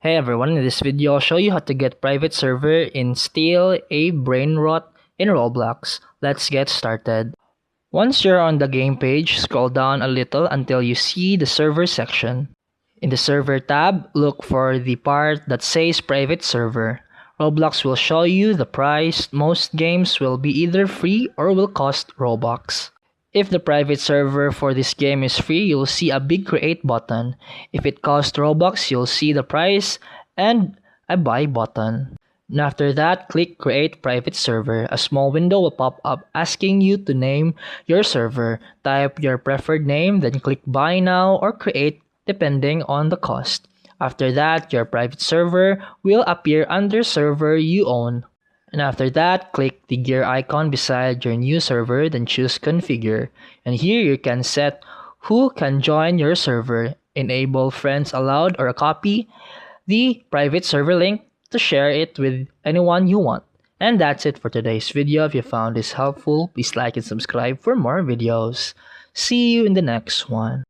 Hey everyone, in this video I'll show you how to get private server in Steal A Brainrot in Roblox. Let's get started. Once you're on the game page, scroll down a little until you see the server section. In the server tab, look for the part that says private server. Roblox will show you the price. Most games will be either free or will cost Robux. If the private server for this game is free, you'll see a big create button. If it costs Robux, you'll see the price and a buy button. And after that, click create private server. A small window will pop up asking you to name your server. Type your preferred name, then click buy now or create depending on the cost. After that, your private server will appear under server you own. And after that, click the gear icon beside your new server, then choose configure. And here you can set who can join your server, enable friends allowed, or copy the private server link to share it with anyone you want. And that's it for today's video. If you found this helpful, please like and subscribe for more videos. See you in the next one.